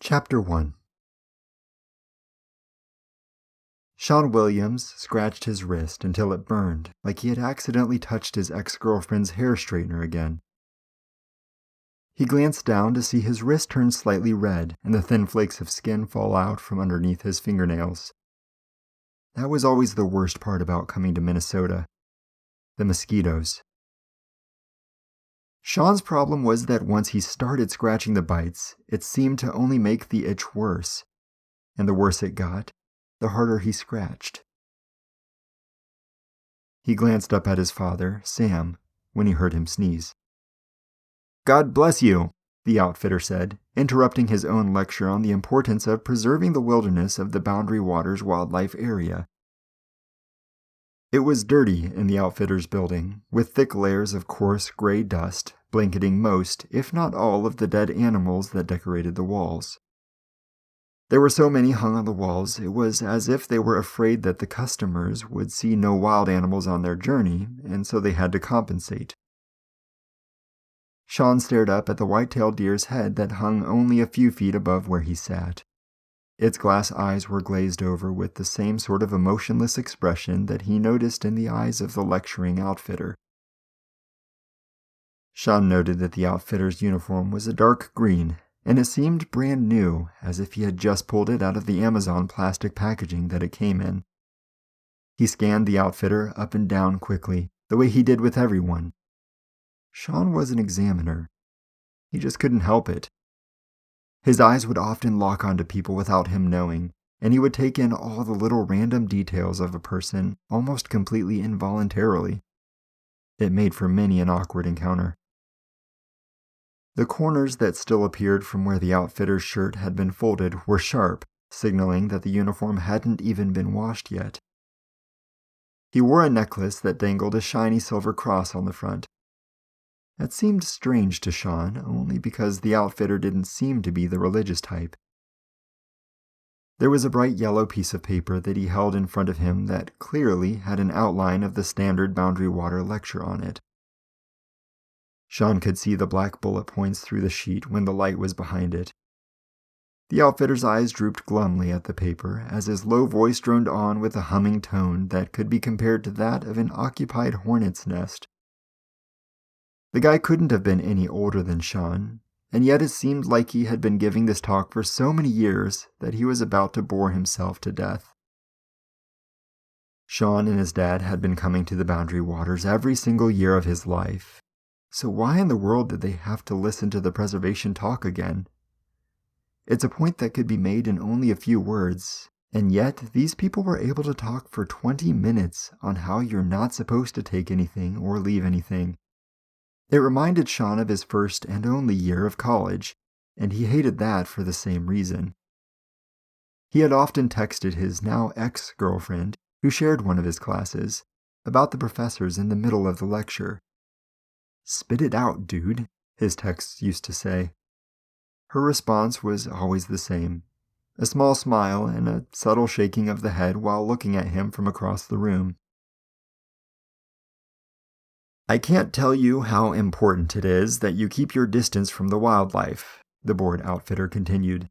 Chapter 1. Sean Williams scratched his wrist until it burned, like he had accidentally touched his ex-girlfriend's hair straightener again. He glanced down to see his wrist turn slightly red and the thin flakes of skin fall out from underneath his fingernails. That was always the worst part about coming to Minnesota. The mosquitoes. Sean's problem was that once he started scratching the bites, it seemed to only make the itch worse, and the worse it got, the harder he scratched. He glanced up at his father, Sam, when he heard him sneeze. "God bless you," the outfitter said, interrupting his own lecture on the importance of preserving the wilderness of the Boundary Waters Wildlife Area. It was dirty in the outfitter's building, with thick layers of coarse gray dust blanketing most, if not all, of the dead animals that decorated the walls. There were so many hung on the walls, it was as if they were afraid that the customers would see no wild animals on their journey, and so they had to compensate. Sean stared up at the white-tailed deer's head that hung only a few feet above where he sat. Its glass eyes were glazed over with the same sort of emotionless expression that he noticed in the eyes of the lecturing outfitter. Sean noted that the outfitter's uniform was a dark green, and it seemed brand new, as if he had just pulled it out of the Amazon plastic packaging that it came in. He scanned the outfitter up and down quickly, the way he did with everyone. Sean was an examiner. He just couldn't help it. His eyes would often lock onto people without him knowing, and he would take in all the little random details of a person almost completely involuntarily. It made for many an awkward encounter. The corners that still appeared from where the outfitter's shirt had been folded were sharp, signaling that the uniform hadn't even been washed yet. He wore a necklace that dangled a shiny silver cross on the front. That seemed strange to Sean, only because the outfitter didn't seem to be the religious type. There was a bright yellow piece of paper that he held in front of him that clearly had an outline of the standard Boundary Water lecture on it. Sean could see the black bullet points through the sheet when the light was behind it. The outfitter's eyes drooped glumly at the paper as his low voice droned on with a humming tone that could be compared to that of an occupied hornet's nest. The guy couldn't have been any older than Sean, and yet it seemed like he had been giving this talk for so many years that he was about to bore himself to death. Sean and his dad had been coming to the Boundary Waters every single year of his life, so why in the world did they have to listen to the preservation talk again? It's a point that could be made in only a few words, and yet these people were able to talk for 20 minutes on how you're not supposed to take anything or leave anything. It reminded Sean of his first and only year of college, and he hated that for the same reason. He had often texted his now ex-girlfriend, who shared one of his classes, about the professors in the middle of the lecture. "Spit it out, dude," his texts used to say. Her response was always the same, a small smile and a subtle shaking of the head while looking at him from across the room. "I can't tell you how important it is that you keep your distance from the wildlife," the bored outfitter continued.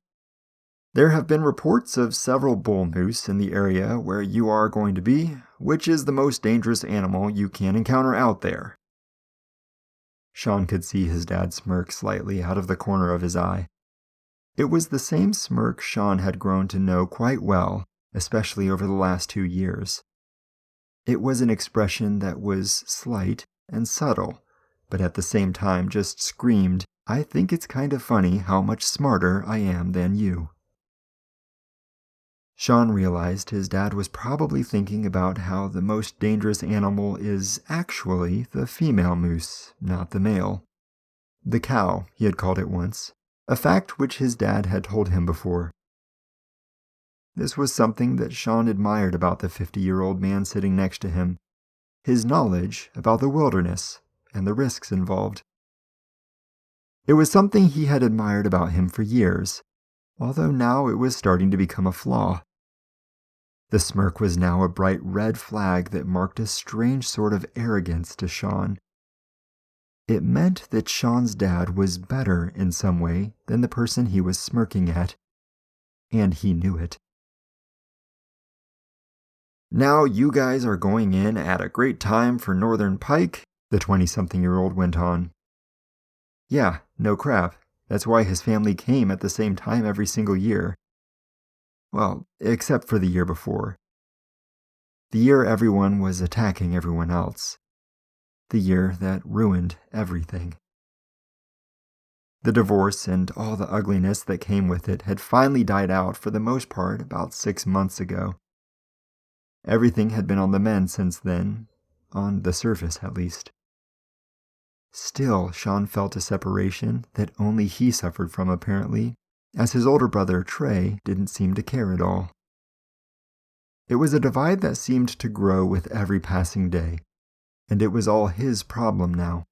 "There have been reports of several bull moose in the area where you are going to be, which is the most dangerous animal you can encounter out there." Sean could see his dad smirk slightly out of the corner of his eye. It was the same smirk Sean had grown to know quite well, especially over the last 2 years. It was an expression that was slight and subtle, but at the same time just screamed, "I think it's kind of funny how much smarter I am than you." Sean realized his dad was probably thinking about how the most dangerous animal is actually the female moose, not the male. The cow, he had called it once, a fact which his dad had told him before. This was something that Sean admired about the 50-year-old man sitting next to him, his knowledge about the wilderness and the risks involved. It was something he had admired about him for years, although now it was starting to become a flaw. The smirk was now a bright red flag that marked a strange sort of arrogance to Sean. It meant that Sean's dad was better in some way than the person he was smirking at, and he knew it. "Now you guys are going in at a great time for northern pike," the 20-something-year-old went on. Yeah, no crap. That's why his family came at the same time every single year. Well, except for the year before. The year everyone was attacking everyone else. The year that ruined everything. The divorce and all the ugliness that came with it had finally died out for the most part about 6 months ago. Everything had been on the mend since then, on the surface at least. Still, Sean felt a separation that only he suffered from apparently, as his older brother, Trey, didn't seem to care at all. It was a divide that seemed to grow with every passing day, and it was all his problem now.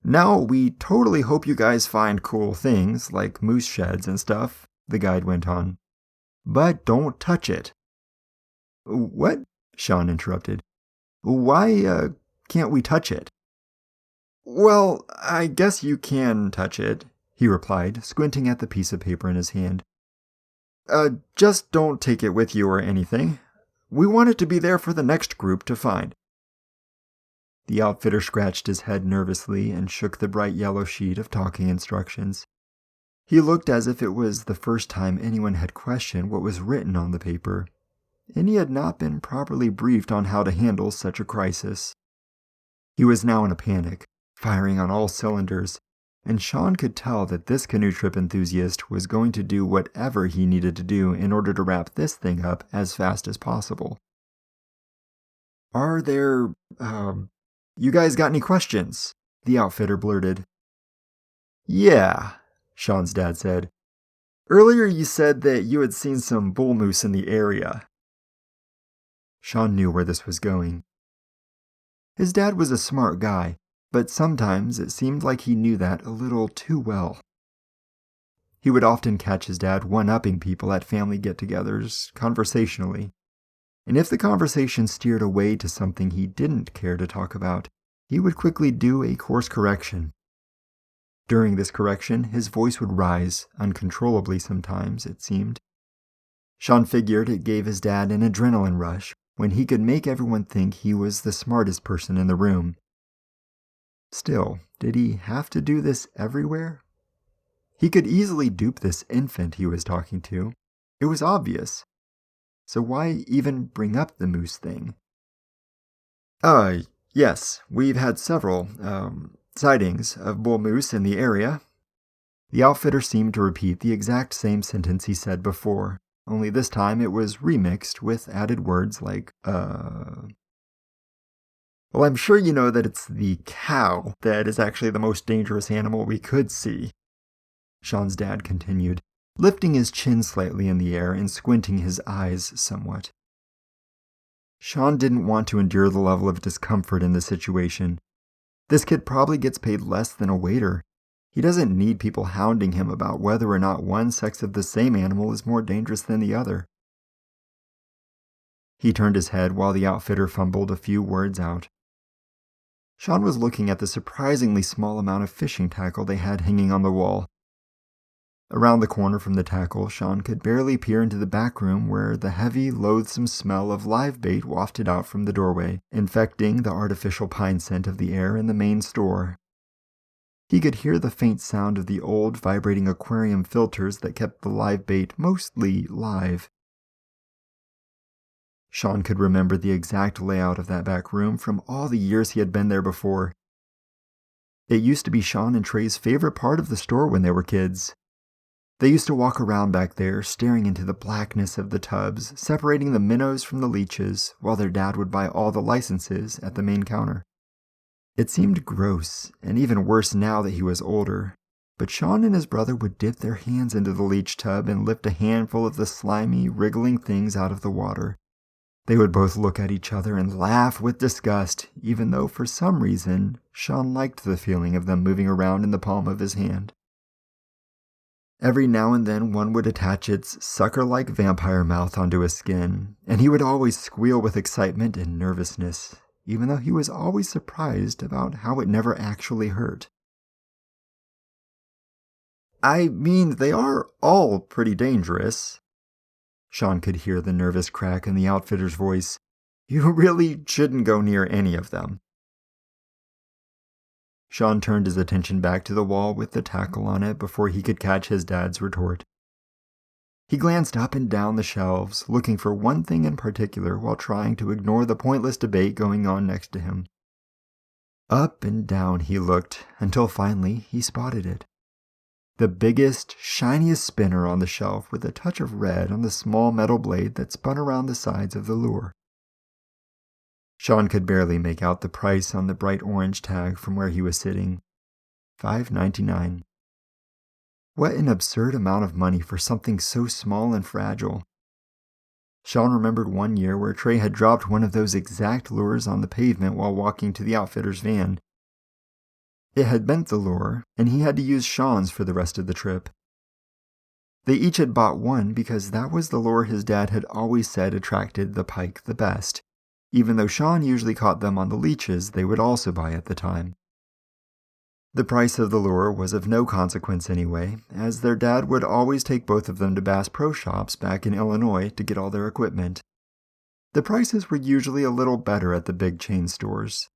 "Now, we totally hope you guys find cool things, like moose sheds and stuff," the guide went on. "But don't touch it." "What?" Sean interrupted. "Why, can't we touch it?" "Well, I guess you can touch it," he replied, squinting at the piece of paper in his hand. Just don't take it with you or anything. We want it to be there for the next group to find." The outfitter scratched his head nervously and shook the bright yellow sheet of talking instructions. He looked as if it was the first time anyone had questioned what was written on the paper, and he had not been properly briefed on how to handle such a crisis. He was now in a panic, firing on all cylinders, and Sean could tell that this canoe trip enthusiast was going to do whatever he needed to do in order to wrap this thing up as fast as possible. "Are there, you guys got any questions?" the outfitter blurted. "Yeah," Sean's dad said. "Earlier you said that you had seen some bull moose in the area." Sean knew where this was going. His dad was a smart guy, but sometimes it seemed like he knew that a little too well. He would often catch his dad one-upping people at family get-togethers conversationally, and if the conversation steered away to something he didn't care to talk about, he would quickly do a course correction. During this correction, his voice would rise, uncontrollably sometimes, it seemed. Sean figured it gave his dad an adrenaline rush when he could make everyone think he was the smartest person in the room. Still, did he have to do this everywhere? He could easily dupe this infant he was talking to. It was obvious. So why even bring up the moose thing? Yes, we've had several, sightings of bull moose in the area." The outfitter seemed to repeat the exact same sentence he said before, only this time it was remixed with added words like, "Well, I'm sure you know that it's the cow that is actually the most dangerous animal we could see," Sean's dad continued, lifting his chin slightly in the air and squinting his eyes somewhat. Sean didn't want to endure the level of discomfort in this situation. This kid probably gets paid less than a waiter. He doesn't need people hounding him about whether or not one sex of the same animal is more dangerous than the other. He turned his head while the outfitter fumbled a few words out. Sean was looking at the surprisingly small amount of fishing tackle they had hanging on the wall. Around the corner from the tackle, Sean could barely peer into the back room where the heavy, loathsome smell of live bait wafted out from the doorway, infecting the artificial pine scent of the air in the main store. He could hear the faint sound of the old, vibrating aquarium filters that kept the live bait mostly live. Sean could remember the exact layout of that back room from all the years he had been there before. It used to be Sean and Trey's favorite part of the store when they were kids. They used to walk around back there, staring into the blackness of the tubs, separating the minnows from the leeches, while their dad would buy all the licenses at the main counter. It seemed gross, and even worse now that he was older, but Sean and his brother would dip their hands into the leech tub and lift a handful of the slimy, wriggling things out of the water. They would both look at each other and laugh with disgust, even though for some reason, Sean liked the feeling of them moving around in the palm of his hand. Every now and then one would attach its sucker-like vampire mouth onto his skin, and he would always squeal with excitement and nervousness, even though he was always surprised about how it never actually hurt. I mean, they are all pretty dangerous. Sean could hear the nervous crack in the outfitter's voice. You really shouldn't go near any of them. Sean turned his attention back to the wall with the tackle on it before he could catch his dad's retort. He glanced up and down the shelves, looking for one thing in particular while trying to ignore the pointless debate going on next to him. Up and down he looked, until finally he spotted it. The biggest, shiniest spinner on the shelf with a touch of red on the small metal blade that spun around the sides of the lure. Sean could barely make out the price on the bright orange tag from where he was sitting. $5.99. What an absurd amount of money for something so small and fragile. Sean remembered one year where Trey had dropped one of those exact lures on the pavement while walking to the outfitter's van. It had bent the lure, and he had to use Sean's for the rest of the trip. They each had bought one because that was the lure his dad had always said attracted the pike the best, even though Sean usually caught them on the leeches they would also buy at the time. The price of the lure was of no consequence anyway, as their dad would always take both of them to Bass Pro Shops back in Illinois to get all their equipment. The prices were usually a little better at the big chain stores.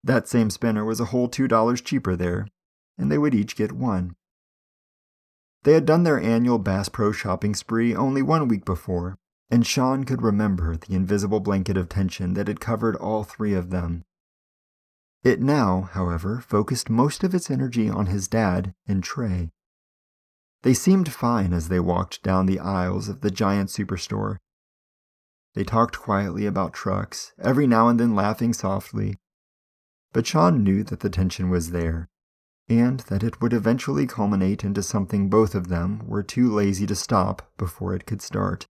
That same spinner was a whole $2 cheaper there, and they would each get one. They had done their annual Bass Pro shopping spree only 1 week before, and Sean could remember the invisible blanket of tension that had covered all three of them. It now, however, focused most of its energy on his dad and Trey. They seemed fine as they walked down the aisles of the giant superstore. They talked quietly about trucks, every now and then laughing softly. But Sean knew that the tension was there, and that it would eventually culminate into something both of them were too lazy to stop before it could start.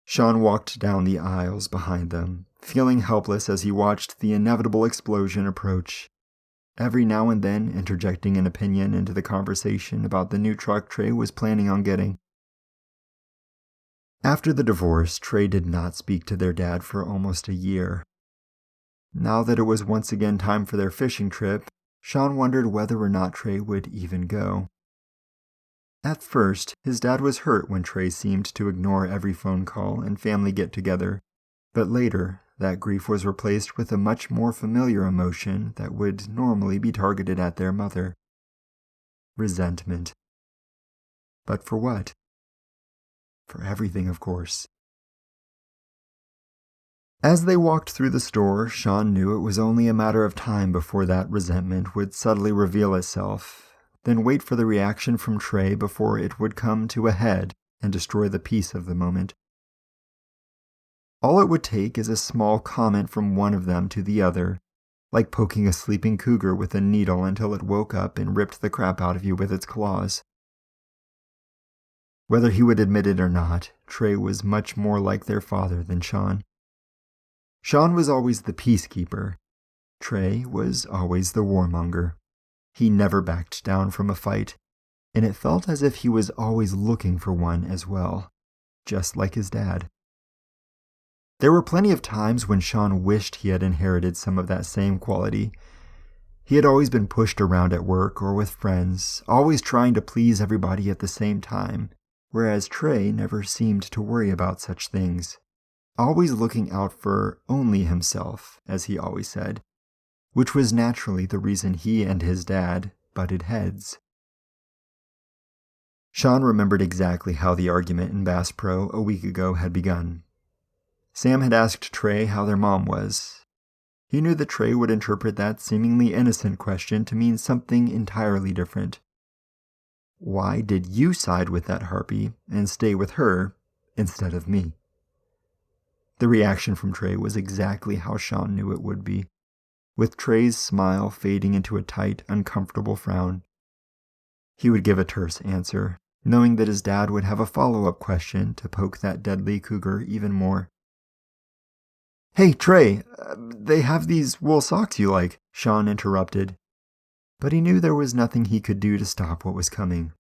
Sean walked down the aisles behind them, feeling helpless as he watched the inevitable explosion approach, every now and then interjecting an opinion into the conversation about the new truck Trey was planning on getting. After the divorce, Trey did not speak to their dad for almost a year. Now that it was once again time for their fishing trip, Sean wondered whether or not Trey would even go. At first, his dad was hurt when Trey seemed to ignore every phone call and family get-together, but later, that grief was replaced with a much more familiar emotion that would normally be targeted at their mother. Resentment. But for what? For everything, of course. As they walked through the store, Sean knew it was only a matter of time before that resentment would subtly reveal itself, then wait for the reaction from Trey before it would come to a head and destroy the peace of the moment. All it would take is a small comment from one of them to the other, like poking a sleeping cougar with a needle until it woke up and ripped the crap out of you with its claws. Whether he would admit it or not, Trey was much more like their father than Sean. Sean was always the peacekeeper. Trey was always the warmonger. He never backed down from a fight, and it felt as if he was always looking for one as well, just like his dad. There were plenty of times when Sean wished he had inherited some of that same quality. He had always been pushed around at work or with friends, always trying to please everybody at the same time, whereas Trey never seemed to worry about such things, always looking out for only himself, as he always said, which was naturally the reason he and his dad butted heads. Sean remembered exactly how the argument in Bass Pro a week ago had begun. Sam had asked Trey how their mom was. He knew that Trey would interpret that seemingly innocent question to mean something entirely different. Why did you side with that harpy and stay with her instead of me? The reaction from Trey was exactly how Sean knew it would be, with Trey's smile fading into a tight, uncomfortable frown. He would give a terse answer, knowing that his dad would have a follow-up question to poke that deadly cougar even more. "Hey, Trey, they have these wool socks you like," Sean interrupted, but he knew there was nothing he could do to stop what was coming.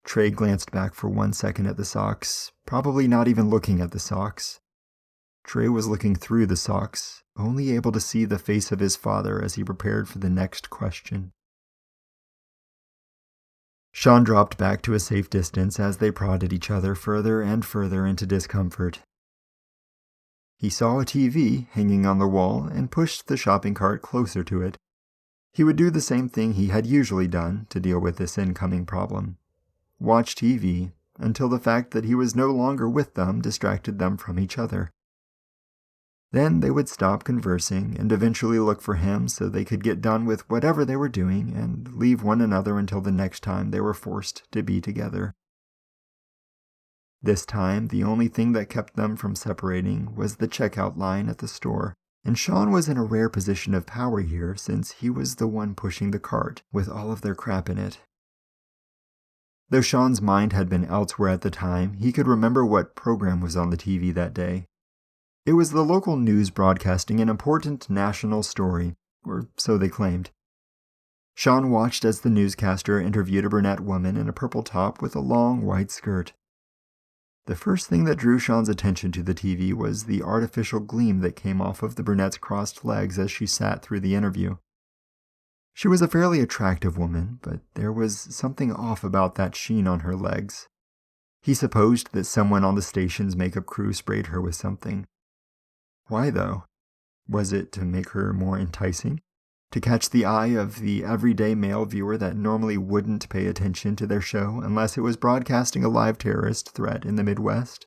Trey glanced back for 1 second at the socks, probably not even looking at the socks. Trey was looking through the socks, only able to see the face of his father as he prepared for the next question. Sean dropped back to a safe distance as they prodded each other further and further into discomfort. He saw a TV hanging on the wall and pushed the shopping cart closer to it. He would do the same thing he had usually done to deal with this incoming problem. Watch TV until the fact that he was no longer with them distracted them from each other. Then they would stop conversing and eventually look for him so they could get done with whatever they were doing and leave one another until the next time they were forced to be together. This time, the only thing that kept them from separating was the checkout line at the store, and Sean was in a rare position of power here since he was the one pushing the cart with all of their crap in it. Though Sean's mind had been elsewhere at the time, he could remember what program was on the TV that day. It was the local news broadcasting an important national story, or so they claimed. Sean watched as the newscaster interviewed a brunette woman in a purple top with a long white skirt. The first thing that drew Sean's attention to the TV was the artificial gleam that came off of the brunette's crossed legs as she sat through the interview. She was a fairly attractive woman, but there was something off about that sheen on her legs. He supposed that someone on the station's makeup crew sprayed her with something. Why, though? Was it to make her more enticing? To catch the eye of the everyday male viewer that normally wouldn't pay attention to their show unless it was broadcasting a live terrorist threat in the Midwest?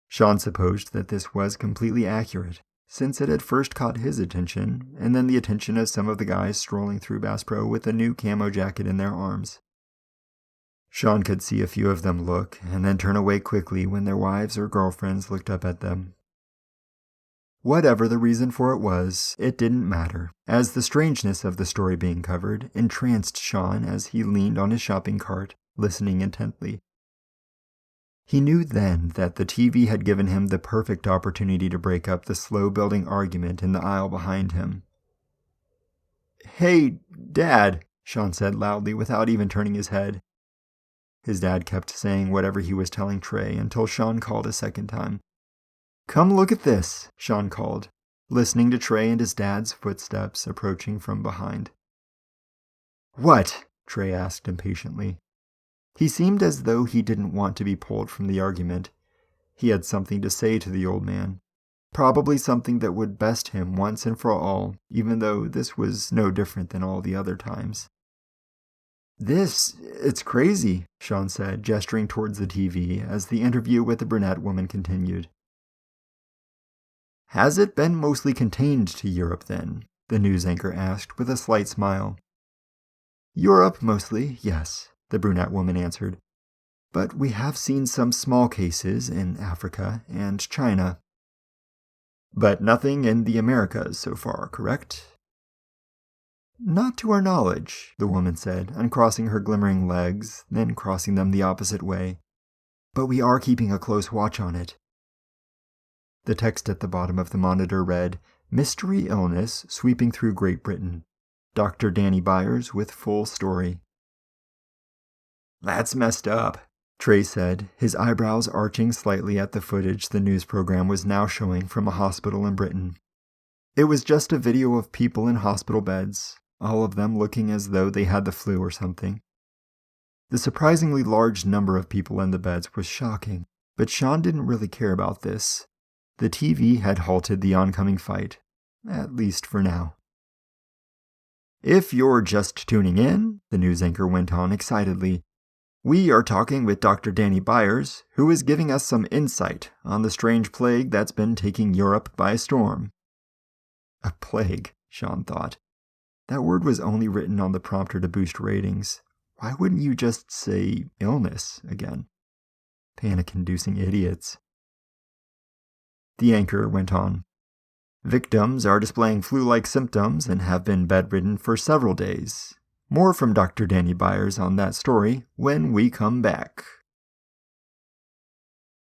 Sean supposed that this was completely accurate, since it had first caught his attention, and then the attention of some of the guys strolling through Bass Pro with a new camo jacket in their arms. Sean could see a few of them look, and then turn away quickly when their wives or girlfriends looked up at them. Whatever the reason for it was, it didn't matter, as the strangeness of the story being covered entranced Sean as he leaned on his shopping cart, listening intently. He knew then that the TV had given him the perfect opportunity to break up the slow-building argument in the aisle behind him. "Hey, Dad," Sean said loudly without even turning his head. His dad kept saying whatever he was telling Trey until Sean called a second time. "Come look at this," Sean called, listening to Trey and his dad's footsteps approaching from behind. "What?" Trey asked impatiently. He seemed as though he didn't want to be pulled from the argument. He had something to say to the old man, probably something that would best him once and for all, even though this was no different than all the other times. It's crazy," Sean said, gesturing towards the TV as the interview with the brunette woman continued. "Has it been mostly contained to Europe, then?" the news anchor asked with a slight smile. "Europe, mostly, yes," the brunette woman answered. "But we have seen some small cases in Africa and China." "But nothing in the Americas so far, correct?" "Not to our knowledge," the woman said, uncrossing her glimmering legs, then crossing them the opposite way. "But we are keeping a close watch on it." The text at the bottom of the monitor read, "Mystery illness sweeping through Great Britain. Dr. Danny Byers with full story." "That's messed up," Trey said, his eyebrows arching slightly at the footage the news program was now showing from a hospital in Britain. It was just a video of people in hospital beds, all of them looking as though they had the flu or something. The surprisingly large number of people in the beds was shocking, but Sean didn't really care about this. The TV had halted the oncoming fight, at least for now. "If you're just tuning in," the news anchor went on excitedly, "we are talking with Dr. Danny Byers, who is giving us some insight on the strange plague that's been taking Europe by storm." A plague, Sean thought. That word was only written on the prompter to boost ratings. Why wouldn't you just say illness again? Panic-inducing idiots. The anchor went on. "Victims are displaying flu-like symptoms and have been bedridden for several days. More from Dr. Danny Byers on that story when we come back."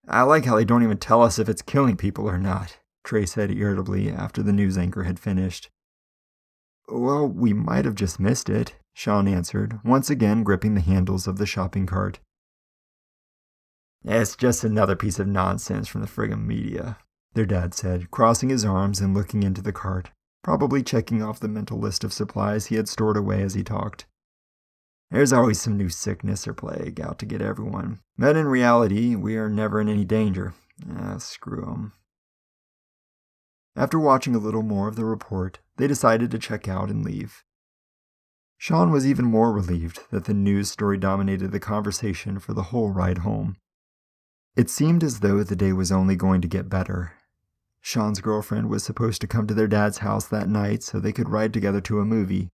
"I like how they don't even tell us if it's killing people or not," Trey said irritably after the news anchor had finished. "Well, we might have just missed it," Sean answered, once again gripping the handles of the shopping cart. "It's just another piece of nonsense from the friggin' media," their dad said, crossing his arms and looking into the cart, probably checking off the mental list of supplies he had stored away as he talked. There's always some new sickness or plague out to get everyone, but in reality, we are never in any danger. Screw 'em. After watching a little more of the report, they decided to check out and leave. Sean was even more relieved that the news story dominated the conversation for the whole ride home. It seemed as though the day was only going to get better. Sean's girlfriend was supposed to come to their dad's house that night so they could ride together to a movie.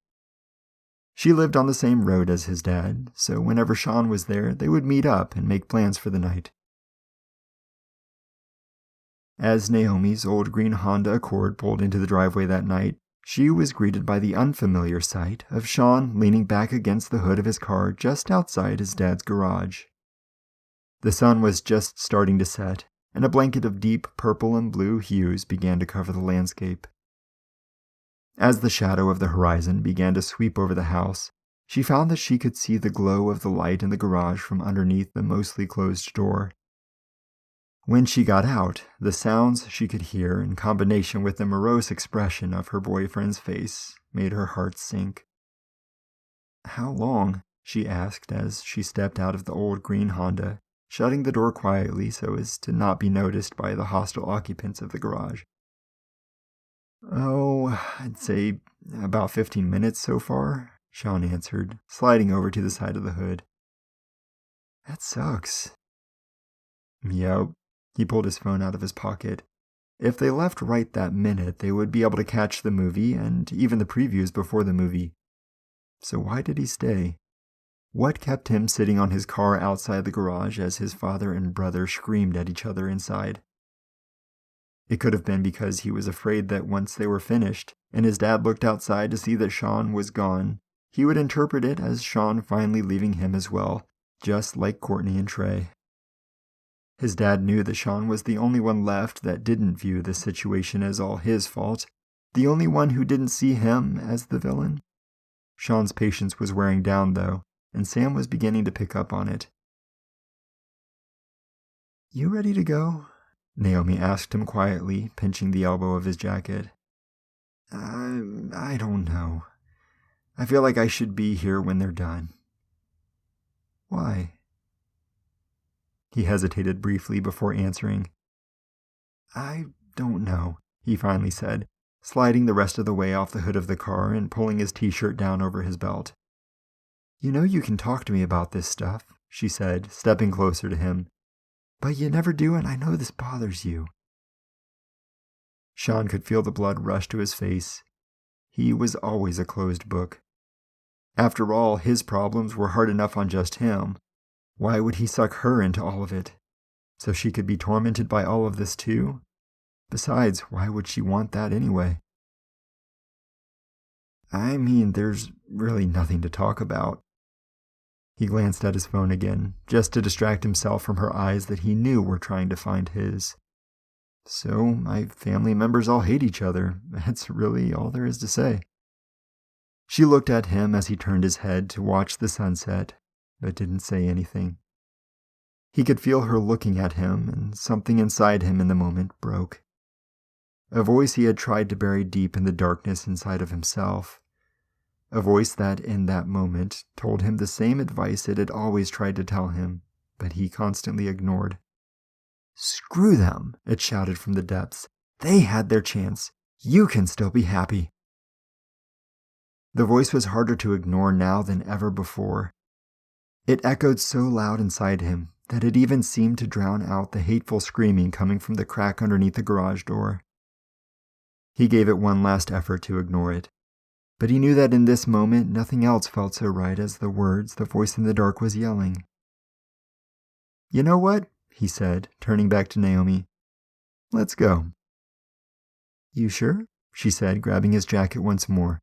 She lived on the same road as his dad, so whenever Sean was there, they would meet up and make plans for the night. As Naomi's old green Honda Accord pulled into the driveway that night, she was greeted by the unfamiliar sight of Sean leaning back against the hood of his car just outside his dad's garage. The sun was just starting to set, and a blanket of deep purple and blue hues began to cover the landscape. As the shadow of the horizon began to sweep over the house, she found that she could see the glow of the light in the garage from underneath the mostly closed door. When she got out, the sounds she could hear in combination with the morose expression of her boyfriend's face made her heart sink. "How long?" she asked as she stepped out of the old green Honda, shutting the door quietly so as to not be noticed by the hostile occupants of the garage. "Oh, I'd say about 15 minutes so far," Sean answered, sliding over to the side of the hood. "That sucks." "Yep." He pulled his phone out of his pocket. If they left right that minute, they would be able to catch the movie and even the previews before the movie. So why did he stay? What kept him sitting on his car outside the garage as his father and brother screamed at each other inside? It could have been because he was afraid that once they were finished, and his dad looked outside to see that Sean was gone, he would interpret it as Sean finally leaving him as well, just like Courtney and Trey. His dad knew that Sean was the only one left that didn't view the situation as all his fault, the only one who didn't see him as the villain. Sean's patience was wearing down, though, and Sam was beginning to pick up on it. "You ready to go?" Naomi asked him quietly, pinching the elbow of his jacket. I don't know. I feel like I should be here when they're done." "Why?" He hesitated briefly before answering. "I don't know," he finally said, sliding the rest of the way off the hood of the car and pulling his t-shirt down over his belt. "You know you can talk to me about this stuff," she said, stepping closer to him. "But you never do, and I know this bothers you." Sean could feel the blood rush to his face. He was always a closed book. After all, his problems were hard enough on just him. Why would he suck her into all of it? So she could be tormented by all of this too? Besides, why would she want that anyway? "I mean, there's really nothing to talk about." He glanced at his phone again, just to distract himself from her eyes that he knew were trying to find his. "So, my family members all hate each other. That's really all there is to say." She looked at him as he turned his head to watch the sunset, but didn't say anything. He could feel her looking at him, and something inside him in the moment broke. A voice he had tried to bury deep in the darkness inside of himself. A voice that, in that moment, told him the same advice it had always tried to tell him, but he constantly ignored. "Screw them," it shouted from the depths. "They had their chance. You can still be happy." The voice was harder to ignore now than ever before. It echoed so loud inside him that it even seemed to drown out the hateful screaming coming from the crack underneath the garage door. He gave it one last effort to ignore it, but he knew that in this moment nothing else felt so right as the words the voice in the dark was yelling. "You know what?" he said, turning back to Naomi. "Let's go." "You sure?" she said, grabbing his jacket once more.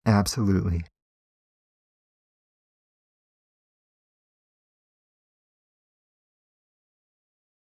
"Absolutely."